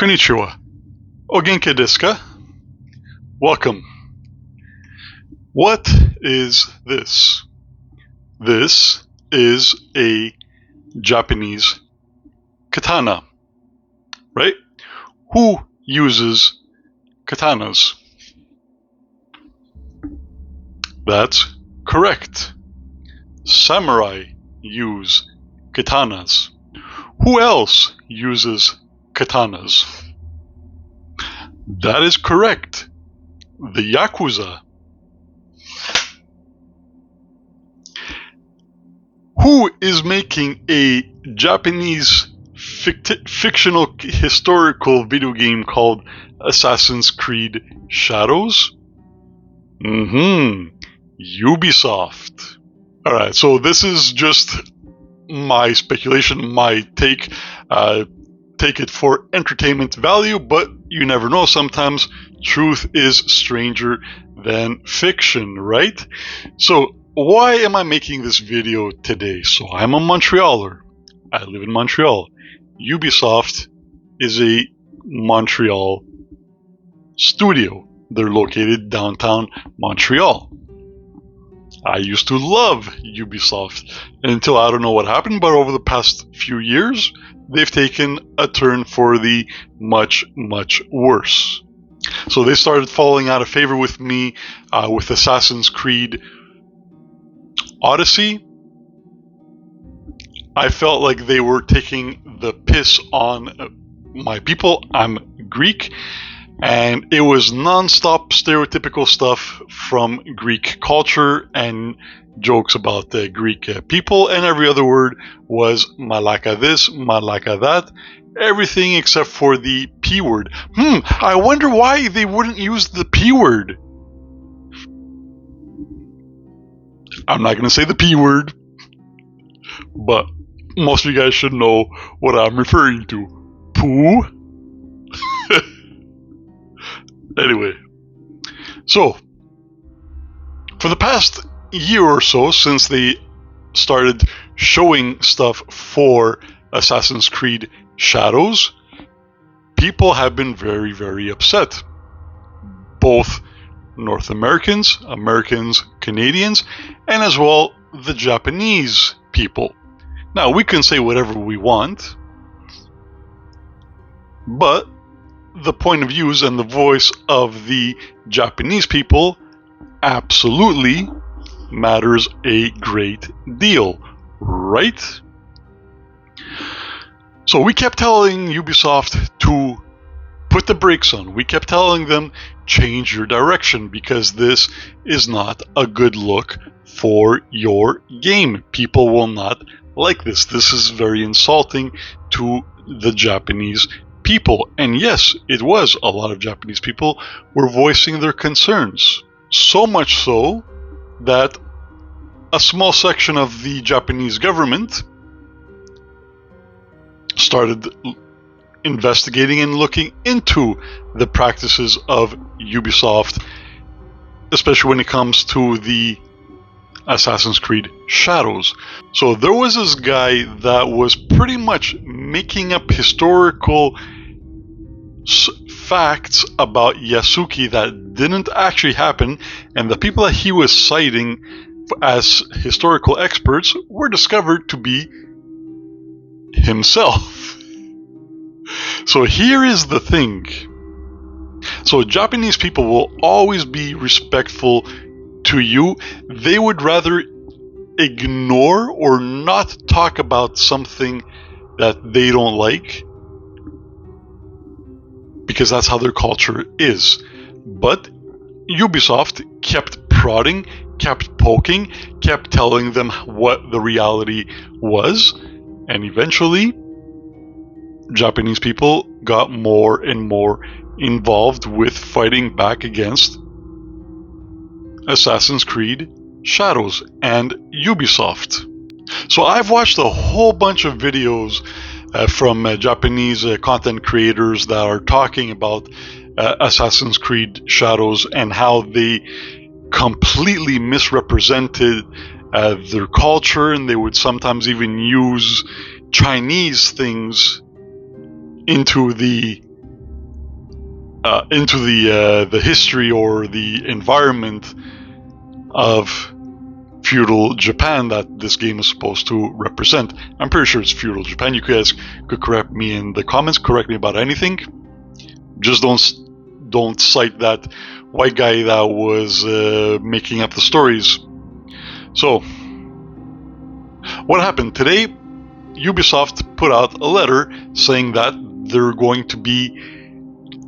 Konnichiwa. O genki desu ka? Welcome. What is this? This is a Japanese katana, right? Who uses katanas? That's correct. Samurai use katanas. Who else uses katanas? That is correct. The Yakuza. Who is making a Japanese fictional historical video game called Assassin's Creed Shadows? Ubisoft. Alright, so this is just my speculation, my take. Take it for entertainment value, but you never know. Sometimes truth is stranger than fiction, right? So why am I making this video today? So I'm a Montrealer. I live in Montreal. Ubisoft is a Montreal studio. They're located downtown Montreal. I used to love Ubisoft until I don't know what happened, but over the past few years, they've taken a turn for the much, much worse. So they started falling out of favor with me with Assassin's Creed Odyssey. I felt like they were taking the piss on my people. I'm Greek, and it was non-stop stereotypical stuff from Greek culture and jokes about the Greek people, and every other word was malaka this, malaka that, everything except for the P word. I wonder why they wouldn't use the P word. I'm not going to say the P word, but most of you guys should know what I'm referring to. Poo. Anyway, so for the past year or so, since they started showing stuff for Assassin's Creed Shadows, people have been very, very upset. Both North Americans, Canadians, and as well the Japanese people. Now, we can say whatever we want, but the point of views and the voice of the Japanese people absolutely matters a great deal, right? So we kept telling Ubisoft to put the brakes on. We kept telling them, change your direction, because this is not a good look for your game. People will not like this. This is very insulting to the Japanese people. And yes, it was. A lot of Japanese people were voicing their concerns. So much so that a small section of the Japanese government started investigating and looking into the practices of Ubisoft, especially when it comes to the Assassin's Creed Shadows. So there was this guy that was pretty much making up historical facts about Yasuki that didn't actually happen, and the people that he was citing as historical experts were discovered to be himself. So here is the thing. So Japanese people will always be respectful to you. They would rather ignore or not talk about something that they don't like, because that's how their culture is. But Ubisoft kept prodding, kept poking, kept telling them what the reality was, and eventually Japanese people got more and more involved with fighting back against Assassin's Creed Shadows and Ubisoft. So I've watched a whole bunch of videos from Japanese content creators that are talking about Assassin's Creed Shadows and how they completely misrepresented their culture, and they would sometimes even use Chinese things into the into the history or the environment of feudal Japan that this game is supposed to represent. I'm pretty sure it's feudal Japan. You guys could correct me in the comments, correct me about anything. Just don't cite that white guy that was making up the stories. So, what happened today? Ubisoft put out a letter saying that they're going to be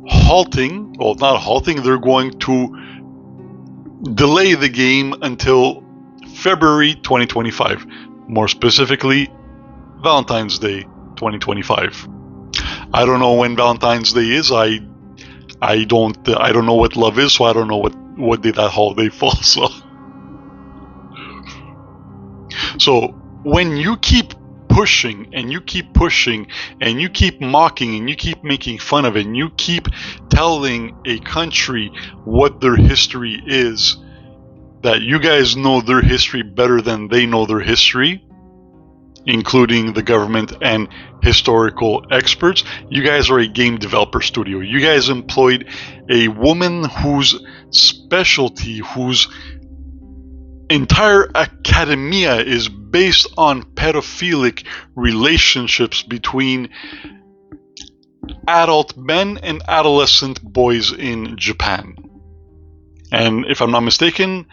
halting, well, not halting, they're going to delay the game until February 2025. More specifically, Valentine's Day 2025. I don't know when Valentine's Day is. I don't know what love is, so I don't know what day that holiday falls on. So when you keep pushing and you keep pushing and you keep mocking and you keep making fun of it and you keep telling a country what their history is, that you guys know their history better than they know their history, including the government and historical experts. You guys are a game developer studio. You guys employed a woman whose specialty, whose entire academia is based on pedophilic relationships between adult men and adolescent boys in Japan. And if I'm not mistaken,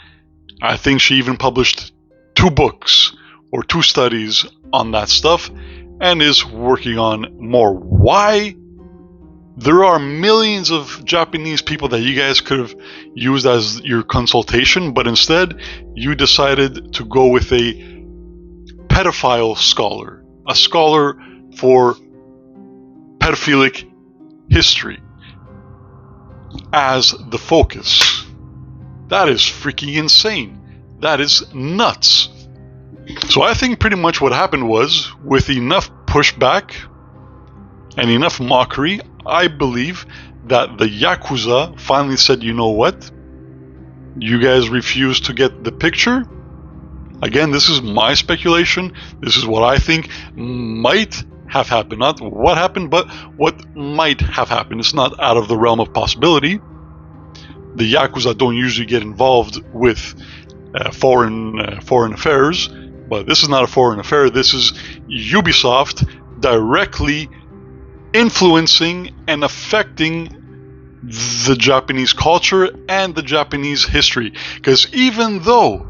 I think she even published 2 books or 2 studies on that stuff and is working on more. Why? There are millions of Japanese people that you guys could have used as your consultation, but instead you decided to go with a pedophile scholar, a scholar for pedophilic history as the focus. That is freaking insane. That is nuts. So I think pretty much what happened was, with enough pushback and enough mockery, I believe that the Yakuza finally said, you know what? You guys refuse to get the picture? Again, this is my speculation. This is what I think might have happened. Not what happened, but what might have happened. It's not out of the realm of possibility. The Yakuza don't usually get involved with foreign affairs, but this is not a foreign affair. This is Ubisoft directly influencing and affecting the Japanese culture and the Japanese history. Because even though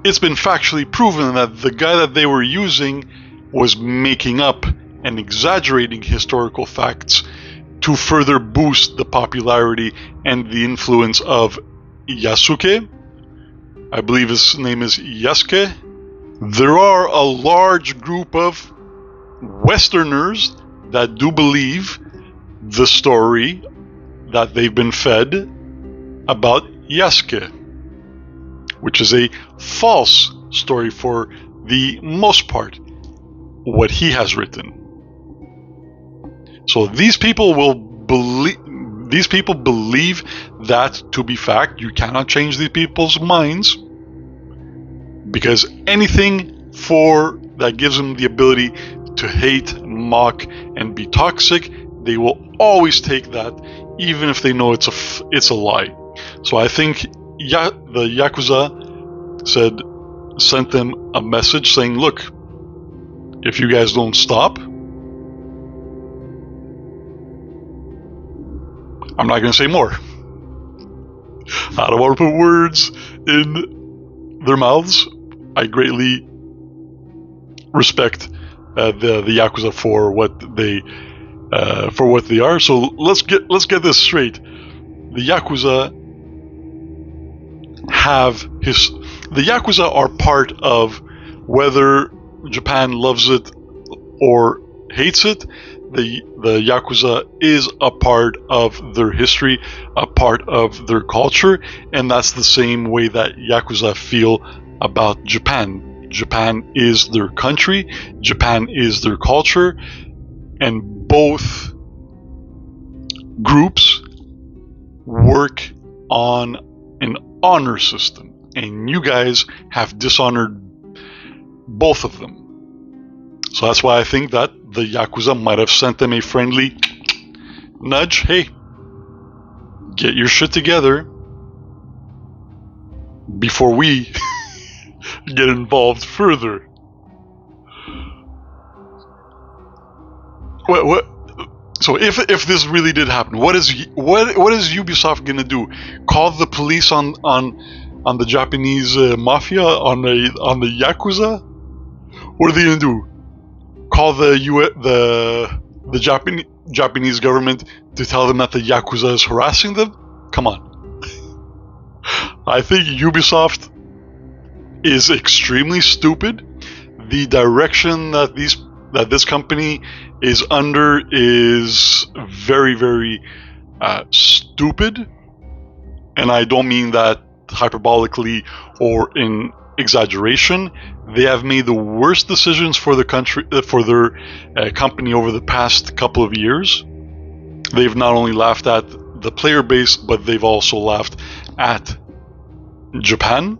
it's been factually proven that the guy that they were using was making up and exaggerating historical facts to further boost the popularity and the influence of Yasuke, I believe his name is Yasuke, there are a large group of Westerners that do believe the story that they've been fed about Yasuke, which is a false story for the most part, what he has written. So these people believe that to be fact. You cannot change these people's minds, because anything that gives them the ability to hate, mock, and be toxic, they will always take that, even if they know it's a lie. So I think the Yakuza sent them a message saying, look, if you guys don't stop, I'm not going to say more. I don't want to put words in their mouths. I greatly respect the Yakuza for what they are. So let's get this straight. The Yakuza are part of, whether Japan loves it or hates it, the Yakuza is a part of their history, a part of their culture, and that's the same way that Yakuza feel about Japan. Japan is their country, Japan is their culture, and both groups work on an honor system, and you guys have dishonored both of them. So that's why I think that the Yakuza might have sent them a friendly nudge. Hey, get your shit together before we get involved further. What? So if this really did happen, what is Ubisoft gonna do? Call the police on the Japanese mafia, on the Yakuza? What are they gonna do? Call the Japanese government to tell them that the Yakuza is harassing them? Come on. I think Ubisoft is extremely stupid. The direction that this company is under is very, very stupid, and I don't mean that hyperbolically or in exaggeration. They have made the worst decisions for the country, for their company over the past couple of years. They've not only laughed at the player base, but they've also laughed at Japan.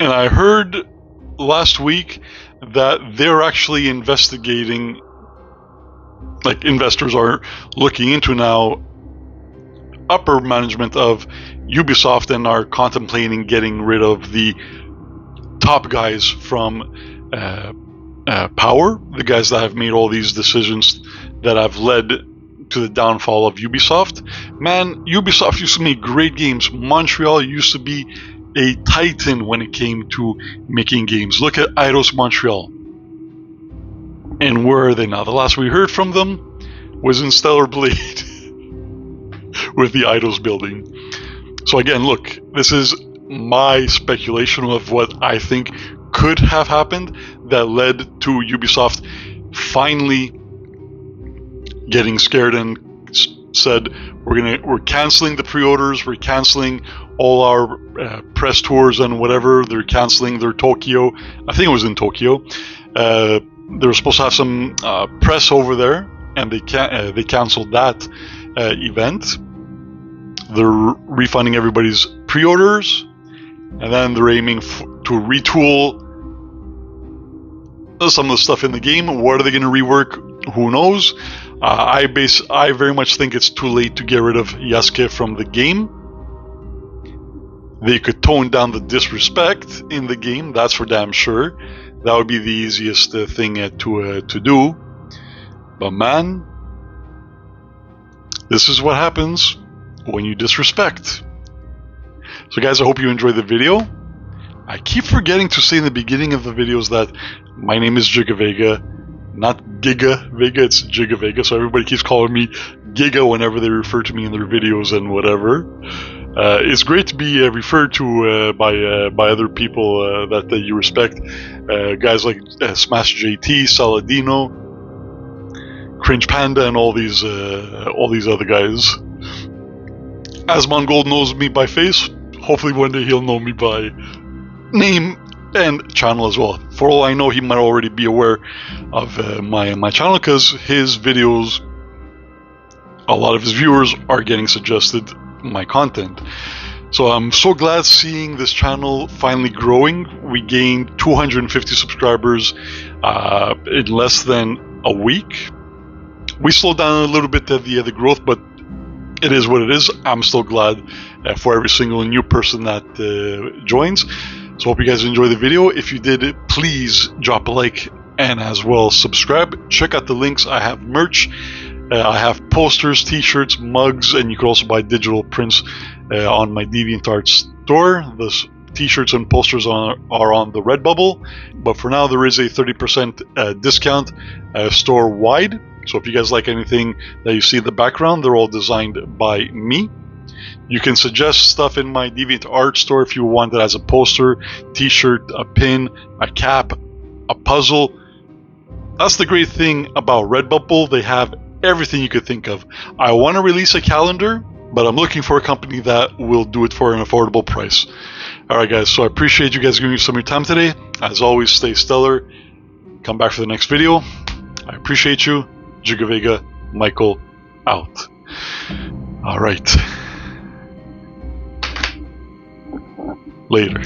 And I heard last week that they're actually investigating, like investors are looking into now, upper management of Ubisoft, and are contemplating getting rid of the top guys from power, the guys that have made all these decisions that have led to the downfall of Ubisoft. Man, Ubisoft used to make great games. Montreal used to be a titan when it came to making games. Look at Eidos Montreal. And where are they now? The last we heard from them was in Stellar Blade with the Eidos building. So again, look, this is my speculation of what I think could have happened that led to Ubisoft finally getting scared and said, we're canceling the pre-orders, we're canceling all our press tours and whatever. They're canceling their Tokyo, I think it was in Tokyo. They were supposed to have some press over there, and they canceled that event. They're refunding everybody's pre-orders, and then they're aiming to retool some of the stuff in the game. What are they going to rework? Who knows? I very much think it's too late to get rid of Yasuke from the game. They could tone down the disrespect in the game, that's for damn sure. That would be the easiest thing to do. But man, this is what happens when you disrespect. So guys, I hope you enjoyed the video. I keep forgetting to say in the beginning of the videos that my name is GigaVega, not GigaVega, it's GigaVega. So everybody keeps calling me Giga whenever they refer to me in their videos and whatever. It's great to be referred to by other people that you respect. Guys like Smash JT, Saladino, Cringe Panda, and all these other guys. Asmon Gold knows me by face. Hopefully one day he'll know me by name and channel as well. For all I know, he might already be aware of my channel, because his videos, a lot of his viewers are getting suggested my content. So I'm so glad seeing this channel finally growing. We gained 250 subscribers in less than a week. We slowed down a little bit at the growth, but it is what it is. I'm still glad for every single new person that joins. So hope you guys enjoy the video. If you did, please drop a like and as well subscribe. Check out the links. I have merch. I have posters, t-shirts, mugs, and you can also buy digital prints on my DeviantArt store. The t-shirts and posters are on the Redbubble, but for now there is a 30% discount store-wide. So if you guys like anything that you see in the background, they're all designed by me. You can suggest stuff in my DeviantArt store if you want it as a poster, t-shirt, a pin, a cap, a puzzle. That's the great thing about Redbubble. They have everything you could think of. I want to release a calendar, but I'm looking for a company that will do it for an affordable price. Alright guys, so I appreciate you guys giving me some of your time today. As always, stay stellar. Come back for the next video. I appreciate you. GigaVega, Michael, out. Alright. Later.